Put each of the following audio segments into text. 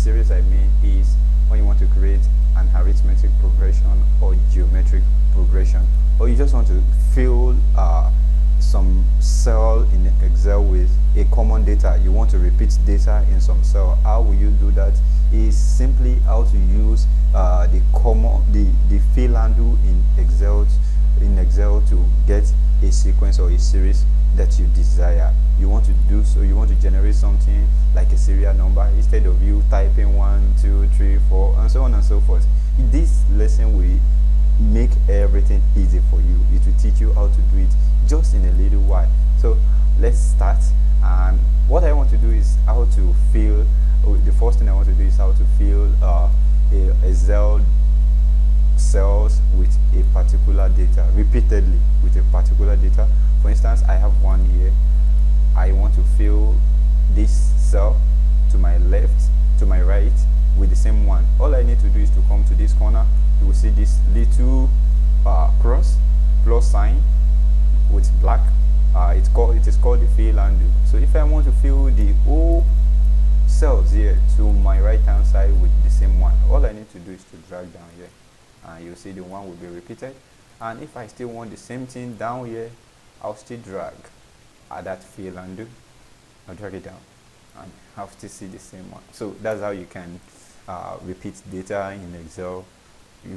series I mean is when you want to create an arithmetic progression or geometric progression, or you just want to fill some cell in Excel with a common data. You want to repeat data in some cell. How will you do that? Is simply how to use the fill handle in Excel to get a sequence or a series that you desire. You want to do so, you want to generate something like a serial number instead of you typing 1 2 3 4 and so on and so forth. This lesson will make everything easy for you. It will teach you how to do it just in a little while. So let's start. And what I want to do is how to fill the first thing I want to do is how to fill a cells with a particular data repeatedly with a particular data. For instance, I have one here. I want to fill this cell to my left, to my right with the same one. All I need to do is to come to this corner. You will see this little cross plus sign with black. It is called the fill handle. So if I want to fill the whole cells here to my right hand side with the same one, all I need to do is to drag down here, and you'll see the one will be repeated. And if I still want the same thing down here, I'll still drag at that fill handle. I'll drag it down and I'll still see the same one. So that's how you can repeat data in Excel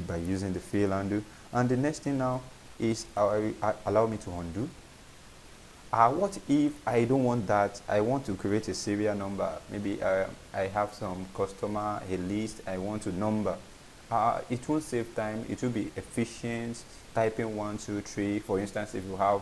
by using the fill handle. And the next thing now is allow me to undo. What if I don't want that? I want to create a serial number. Maybe I have some customer, a list, I want to number. It won't save time. It will be efficient typing 1 2 3. For instance, if you have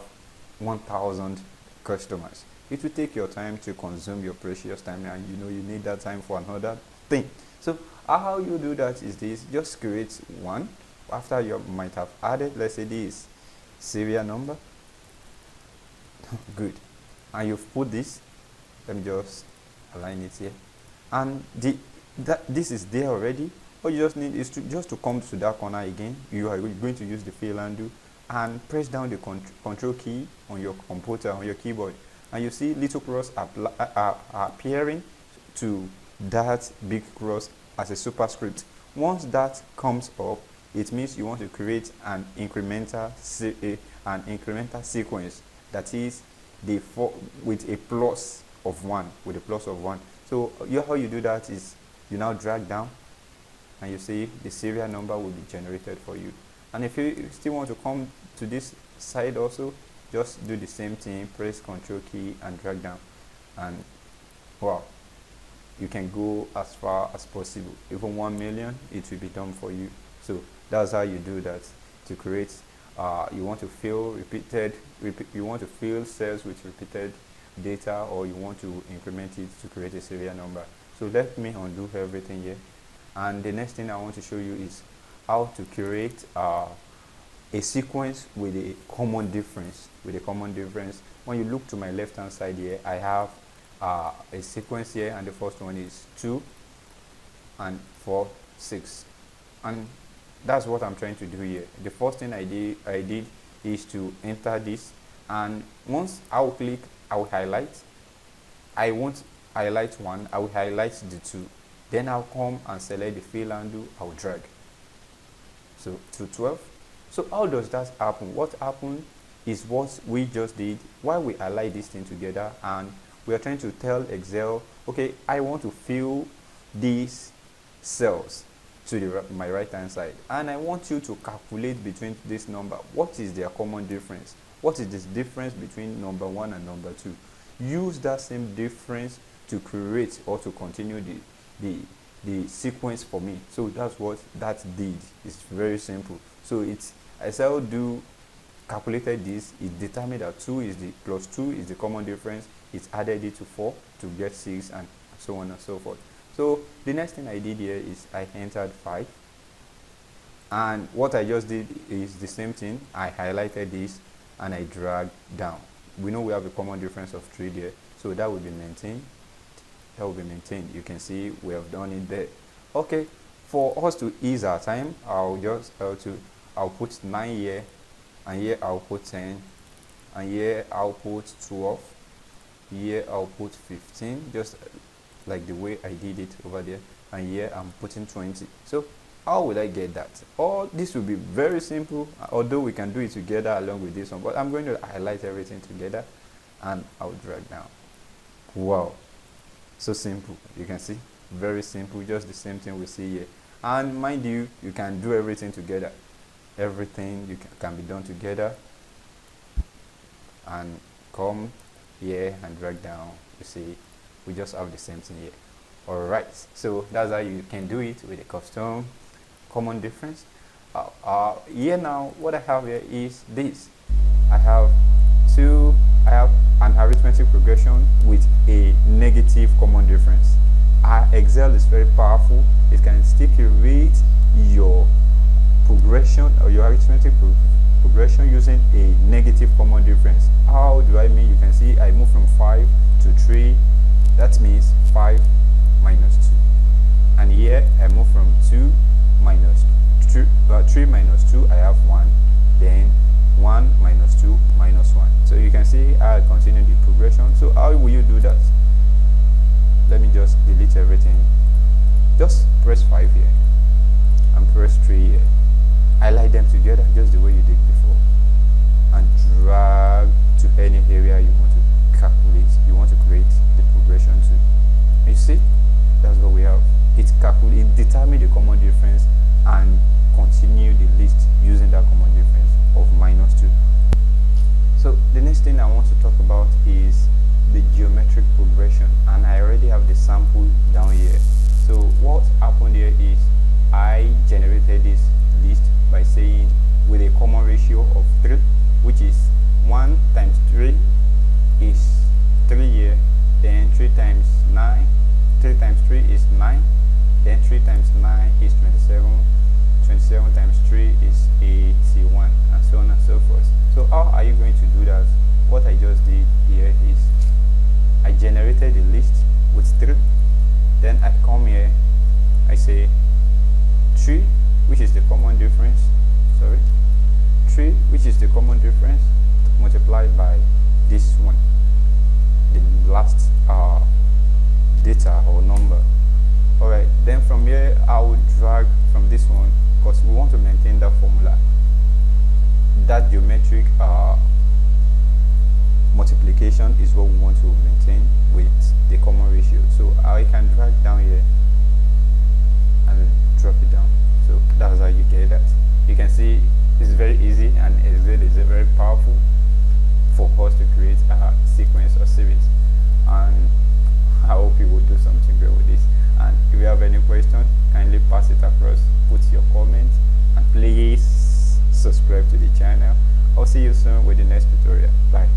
1,000 customers, it will take your time to consume your precious time, and you need that time for another thing. So how you do that is this: just create one after you might have added, let's say, this serial number. Good. And you've put this. Let me just align it here, and this is there already. All you just need is to come to that corner again. You are going to use the fill handle and press down the control key on your computer, on your keyboard, and you see little cross appearing to that big cross as a superscript. Once that comes up, it means you want to create an incremental sequence, that is with a plus of 1. So how you do that is you now drag down, and you see the serial number will be generated for you. And if you still want to come to this side also, just do the same thing, press Ctrl key and drag down, and wow, you can go as far as possible. Even 1 million, it will be done for you. So that's how you do that to create. You want to fill you want to fill cells with repeated data, or you want to increment it to create a serial number. So let me undo everything here. And the next thing I want to show you is how to create a sequence with a common difference. When you look to my left hand side here, I have a sequence here, and the first one is 2 and 4 6, and that's what I'm trying to do here. The first thing I did is to enter this, and once I'll click, I will highlight. I won't highlight 1, I will highlight the 2. Then I'll come and select the fill handle, I'll drag. So to 12. So how does that happen? What happened is what we just did while we align this thing together, and we are trying to tell Excel, okay, I want to fill these cells to my right hand side, and I want you to calculate between this number. What is their common difference? What is this difference between number 1 and number 2? Use that same difference to create or to continue the sequence for me. So that's what that did. It's very simple. So it's as I do calculated this, it determined that 2 is the plus 2 is the common difference. It's added it to 4 to get 6, and so on and so forth. So the next thing I did here is I entered 5, and what I just did is the same thing. I highlighted this and I dragged down. We know we have a common difference of 3 there, so that will be maintained. You can see we have done it there. Okay, for us to ease our time, I'll put 9 here, and here I'll put 10, and here I'll put 12, here I'll put 15. Just like the way I did it over there, and here I'm putting 20. So how will I get that? Or this will be very simple, although we can do it together along with this one, but I'm going to highlight everything together and I'll drag down. Wow, so simple. You can see, very simple, just the same thing we see here. And mind you, you can do everything together. Everything can be done together. And come here and drag down. You see, we just have the same thing here. Alright, so that's how you can do it with a custom common difference. Here now, what I have here is this. I have an arithmetic progression with a negative common difference. Excel is very powerful. It can still create your progression or your arithmetic progression using a negative common difference. How do I mean? You can see I move from 5 to 3. That means 5 minus 2. And here I move from 2 minus 2, 3 minus 2, I have 1. Then 1 minus 2 minus 1. So you can see I continue the progression. So how will you do that? Let me just delete everything. Just press 5 here and press 3 here. Highlight them together just the way you did before, and drag to any area you want to calculate, you want to create the progression to. You see, that's what we have. It determines the common difference and continue the list using that common difference of minus 2. So the next thing I want to talk about is the geometric progression, and I already have the sample down here. So what happened here is I generated this list by saying with a common ratio of 3, which is 1 times 3 is 3 here, then 3 times 9, 3 times 3 is 9, then 3 times 9 is 27, 27 times 3 is 81, and so on and so forth. So how are you going to do that? What I just did here is I generated the list with 3, then I come here, I say 3, which is the common difference, 3, which is the common difference, multiplied by this one, the last data or number. Alright, then from here I will drag from this one, because we want to maintain that formula, that geometric multiplication is what we want to maintain with the common ratio. So I can drag down here and drop it down. So that's how you get that. You can see it's very easy, and Excel is very powerful for us to create a sequence or series. And I hope you will do something great with this. And if you have any question, kindly pass it across, put your comments, and please subscribe to the channel. I'll see you soon with the next tutorial. Bye.